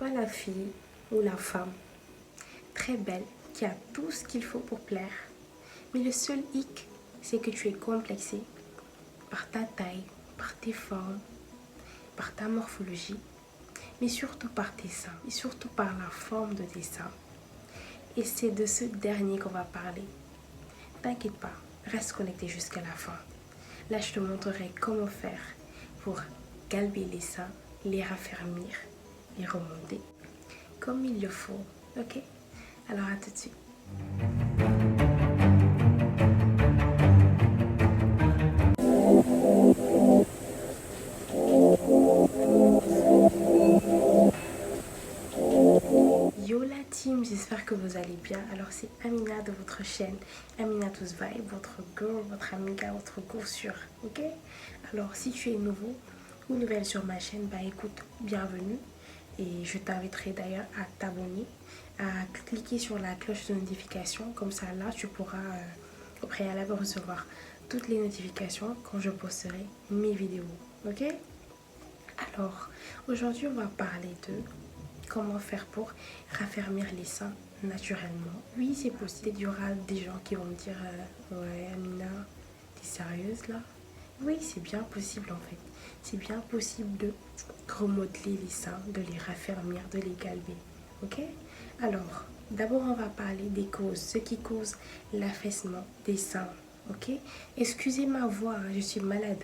Pas la fille ou la femme très belle qui a tout ce qu'il faut pour plaire. Mais le seul hic, c'est que tu es complexé par ta taille, par tes formes, par ta morphologie, mais surtout par tes seins, et surtout par la forme de tes seins. Et c'est de ce dernier qu'on va parler. T'inquiète pas, reste connecté jusqu'à la fin. Là, je te montrerai comment faire pour galber les seins, les raffermir, les remonter comme il le faut. Ok? Alors à tout de suite. Yo la team, j'espère que vous allez bien. Alors c'est Amina de votre chaîne Aminatou Vibe, votre girl, votre amiga, votre go sûr. Ok? Alors si tu es nouveau ou nouvelle sur ma chaîne, bah écoute, bienvenue. Et je t'inviterai d'ailleurs à t'abonner, à cliquer sur la cloche de notification. Comme ça là, tu pourras au préalable recevoir toutes les notifications quand je posterai mes vidéos. Ok? Alors aujourd'hui, on va parler de comment faire pour raffermir les seins naturellement. Oui, c'est possible. Il y aura des gens qui vont me dire ouais, Amina, t'es sérieuse là? Oui, c'est bien possible en fait. C'est bien possible de remodeler les seins, de les raffermir, de les galber. Ok? Alors, d'abord, on va parler des causes, ce qui cause l'affaissement des seins. Ok? Excusez ma voix, hein, je suis malade.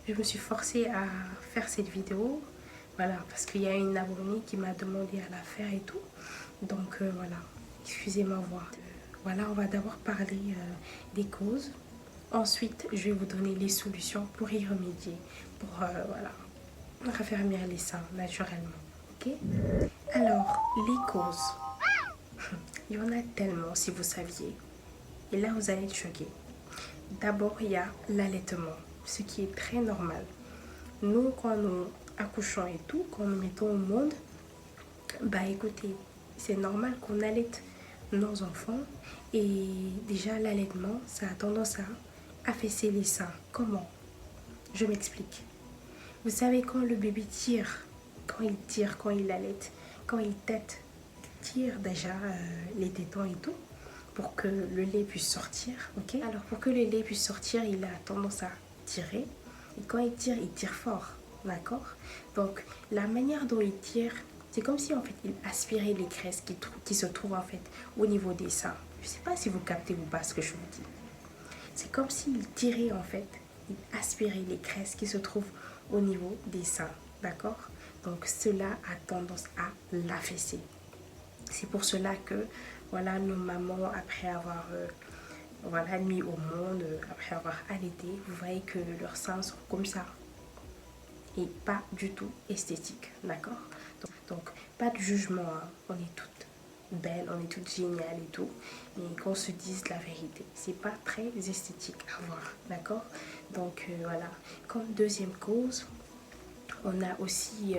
Je me suis forcée à faire cette vidéo. Voilà, parce qu'il y a une abonnée qui m'a demandé à la faire et tout. Donc voilà, excusez ma voix. Voilà, on va d'abord parler des causes. Ensuite, je vais vous donner les solutions pour y remédier, pour voilà, raffermir les seins naturellement. Ok? Alors, les causes. Il y en a tellement si vous saviez. Et là, vous allez être choqués. D'abord, il y a l'allaitement, ce qui est très normal. Nous, quand nous accouchons et tout, quand nous mettons au monde, bah écoutez, c'est normal qu'on allaite nos enfants. Et déjà, l'allaitement, ça a tendance à affaisser les seins. Comment? Je m'explique. Vous savez, quand le bébé tire, quand il allaite, quand il tète, tire déjà les tétons et tout, pour que le lait puisse sortir, ok? Alors pour que le lait puisse sortir, il a tendance à tirer. Et quand il tire fort, d'accord? Donc la manière dont il tire, c'est comme si en fait il aspirait les graisses qui se trouvent en fait au niveau des seins. Je ne sais pas si vous captez ou pas ce que je vous dis. C'est comme s'il tirait en fait, il aspirait les graisses qui se trouvent au niveau des seins, d'accord? Donc cela a tendance à l'affaisser. C'est pour cela que voilà, nos mamans, après avoir voilà, mis au monde, après avoir allaité, vous voyez que leurs seins sont comme ça. Et pas du tout esthétique, d'accord? Donc, pas de jugement, hein. On est toutes belles, on est toutes géniales et tout. Mais qu'on se dise la vérité, c'est pas très esthétique à voir, d'accord? Donc voilà. Comme deuxième cause, on a aussi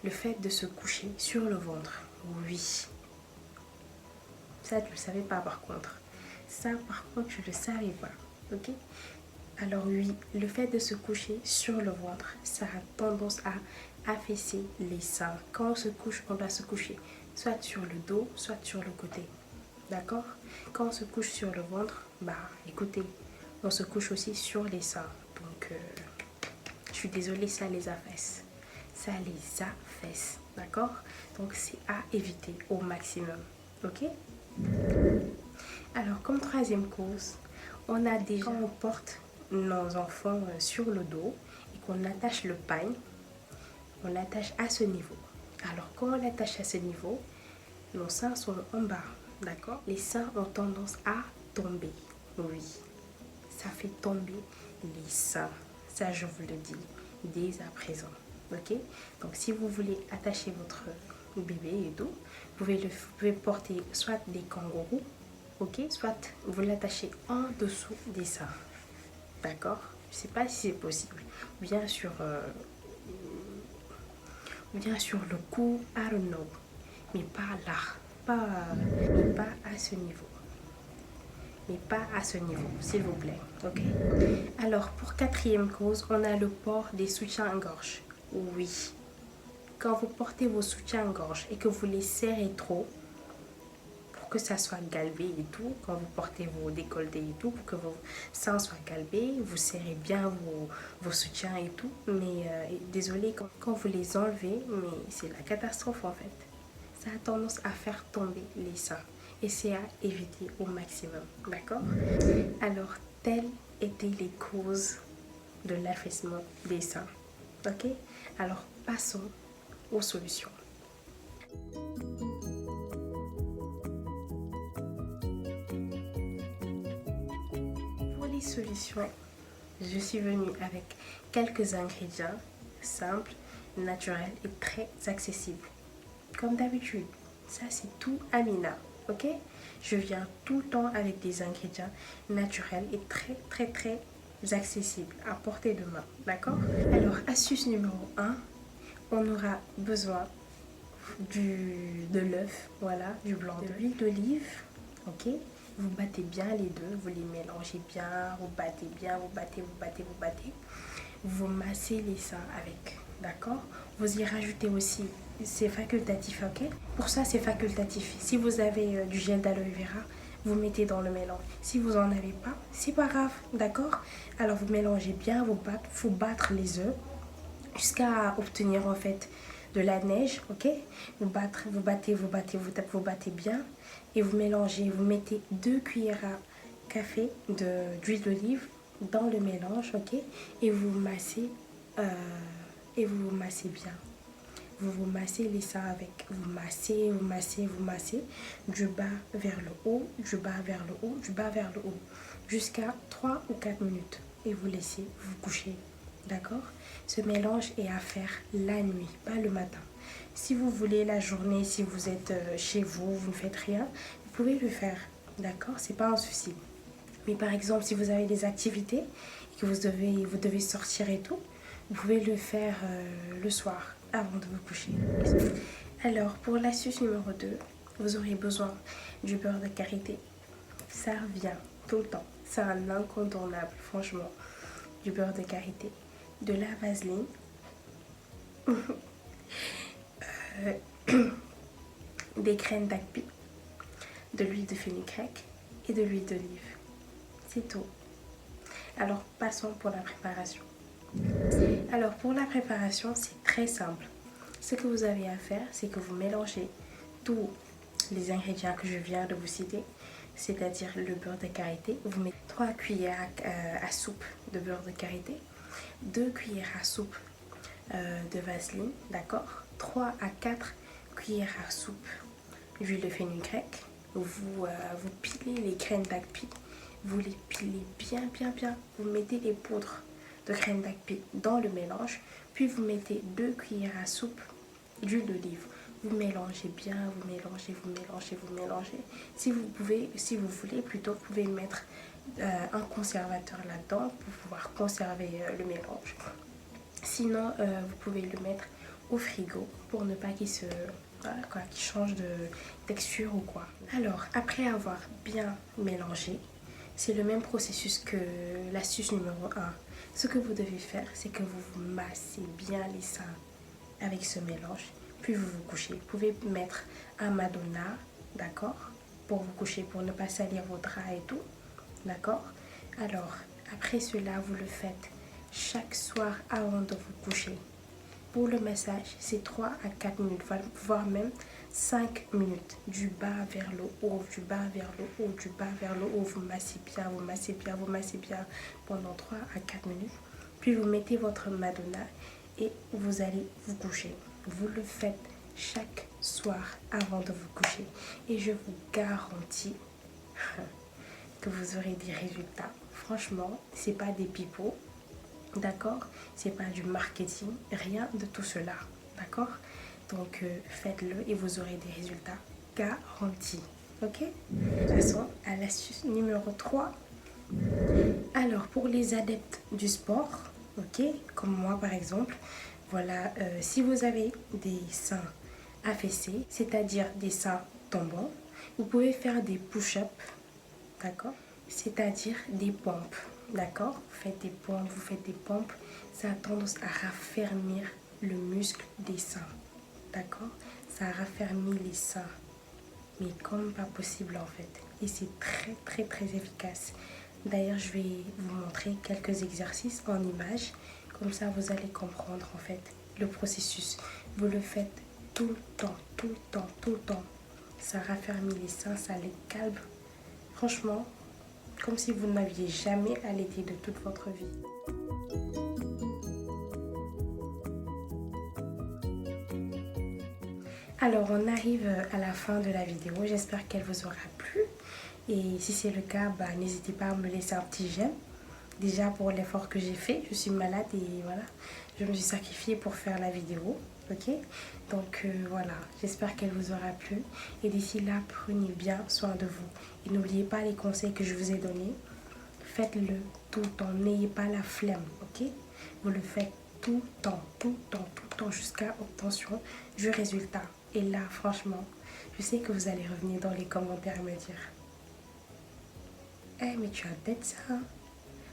le fait de se coucher sur le ventre. Oui. Ça, tu ne le savais pas par contre. Ça, par contre, je ne le savais pas. Ok? Alors oui, le fait de se coucher sur le ventre, ça a tendance à affaisser les seins. Quand on se couche, on doit se coucher soit sur le dos, soit sur le côté. D'accord? Quand on se couche sur le ventre, bah écoutez, on se couche aussi sur les seins. Donc, je suis désolée, ça les affaisse. Ça les affaisse. D'accord? Donc, c'est à éviter au maximum. Ok? Alors, comme troisième cause, on a déjà, quand on porte nos enfants sur le dos et qu'on attache le pagne, on l'attache à ce niveau. Alors, quand on l'attache à ce niveau, nos seins sont en bas, d'accord? Les seins ont tendance à tomber, oui. Ça fait tomber les seins, ça je vous le dis dès à présent, ok? Donc, si vous voulez attacher votre bébé et tout, vous pouvez porter soit des kangourous, ok, soit vous l'attachez en dessous des seins, d'accord? Je sais pas si c'est possible. Bien sûr le cou, I don't know, mais pas là, mais pas à ce niveau, mais pas à ce niveau, s'il vous plaît, ok? Alors pour quatrième cause, on a le port des soutiens-gorge. Oui, quand vous portez vos soutiens-gorge et que vous les serrez trop, pour que ça soit galbé et tout, quand vous portez vos décolletés et tout, pour que vos seins soient galbés, vous serrez bien vos soutiens et tout. Mais désolé, quand vous les enlevez, mais c'est la catastrophe en fait. Ça a tendance à faire tomber les seins. Et c'est à éviter au maximum, d'accord? Alors, telles étaient les causes de l'affaissement des seins, ok? Alors, passons aux solutions. Pour les solutions, je suis venue avec quelques ingrédients simples, naturels et très accessibles. Comme d'habitude, ça c'est tout Amina, ok? Je viens tout le temps avec des ingrédients naturels et très accessibles à portée de main, d'accord? Alors, astuce numéro 1, on aura besoin de l'œuf, voilà, du blanc de l'huile d'olive, ok? Vous battez bien les deux, vous les mélangez bien, vous battez bien, vous battez. Vous massez les seins avec, d'accord? Vous y rajoutez aussi, c'est facultatif, ok? Pour ça, c'est facultatif. Si vous avez du gel d'aloe vera, vous mettez dans le mélange. Si vous n'en avez pas, c'est pas grave, d'accord? Alors vous mélangez bien, faut battre les œufs jusqu'à obtenir en fait de la neige, ok? Vous battez bien et vous mélangez, vous mettez 2 cuillères à café d'huile d'olive dans le mélange, ok? Et vous massez bien. Vous massez les seins avec, vous massez du bas vers le haut, du bas vers le haut, du bas vers le haut, jusqu'à 3 ou 4 minutes. Et vous laissez vous coucher, d'accord? Ce mélange est à faire la nuit, pas le matin. Si vous voulez la journée, si vous êtes chez vous, vous ne faites rien, vous pouvez le faire, d'accord? C'est pas un souci. Mais par exemple, si vous avez des activités et que vous devez sortir et tout, vous pouvez le faire le soir avant de vous coucher. Alors, pour l'astuce numéro 2, vous aurez besoin du beurre de karité. Ça revient tout le temps. C'est un incontournable, franchement. Du beurre de karité, de la vaseline, des graines d'agpi, de l'huile de fenugrec et de l'huile d'olive. C'est tout. Alors, passons pour la préparation. Alors, pour la préparation, c'est très simple. Ce que vous avez à faire, c'est que vous mélangez tous les ingrédients que je viens de vous citer, c'est-à-dire le beurre de karité. Vous mettez 3 cuillères à soupe de beurre de karité, 2 cuillères à soupe de vaseline, d'accord? 3 à 4 cuillères à soupe d'huile de fenugrec. Vous pilez les graines d'agpi, vous les pilez bien. Vous mettez les poudres de graines d'agpi dans le mélange, puis vous mettez 2 cuillères à soupe d'huile d'olive. Vous mélangez bien, vous mélangez. Si vous voulez plutôt, vous pouvez mettre un conservateur là-dedans pour pouvoir conserver le mélange. Sinon, vous pouvez le mettre au frigo pour ne pas qu'il change de texture ou quoi. Alors, après avoir bien mélangé, c'est le même processus que l'astuce numéro 1. Ce que vous devez faire, c'est que vous massez bien les seins avec ce mélange, puis vous vous couchez. Vous pouvez mettre un Madonna, d'accord, pour vous coucher, pour ne pas salir vos draps et tout, d'accord. Alors, après cela, vous le faites chaque soir avant de vous coucher. Pour le massage, c'est 3 à 4 minutes, voire même 5 minutes. Du bas vers le haut, du bas vers le haut, du bas vers le haut. Vous massez bien pendant 3 à 4 minutes. Puis vous mettez votre Madonna et vous allez vous coucher. Vous le faites chaque soir avant de vous coucher. Et je vous garantis que vous aurez des résultats. Franchement, c'est pas des pipeaux. D'accord? C'est pas du marketing, rien de tout cela. D'accord? Donc faites-le et vous aurez des résultats garantis. Ok? Passons à l'astuce numéro 3. Alors pour les adeptes du sport, ok, comme moi par exemple, voilà, si vous avez des seins affaissés, c'est-à-dire des seins tombants, vous pouvez faire des push-ups, d'accord? C'est-à-dire des pompes. D'accord? Vous faites des pompes, ça a tendance à raffermir le muscle des seins. d'accord? Ça raffermit les seins, mais comme pas possible en fait. Et c'est très très très efficace. D'ailleurs, je vais vous montrer quelques exercices en images. Comme ça, vous allez comprendre en fait le processus. Vous le faites tout le temps, tout le temps, tout le temps. Ça raffermit les seins, ça les calme. Franchement, comme si vous n'aviez jamais allaité de toute votre vie. Alors, on arrive à la fin de la vidéo. J'espère qu'elle vous aura plu. Et si c'est le cas, bah, n'hésitez pas à me laisser un petit j'aime. Déjà pour l'effort que j'ai fait, je suis malade et voilà, je me suis sacrifiée pour faire la vidéo. Ok, donc voilà, j'espère qu'elle vous aura plu. Et d'ici là, prenez bien soin de vous. Et n'oubliez pas les conseils que je vous ai donnés. Faites-le tout le temps. N'ayez pas la flemme, ok? Vous le faites tout le temps, tout le temps, tout le temps jusqu'à obtention du résultat. Et là, franchement, je sais que vous allez revenir dans les commentaires et me dire Eh, mais tu as d'être ça, hein?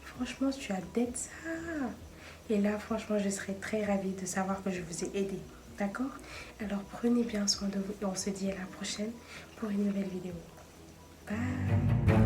Franchement, tu as d'être ça. Et là, franchement, je serais très ravie de savoir que je vous ai aidé. D'accord? Alors, prenez bien soin de vous et on se dit à la prochaine pour une nouvelle vidéo. Bye!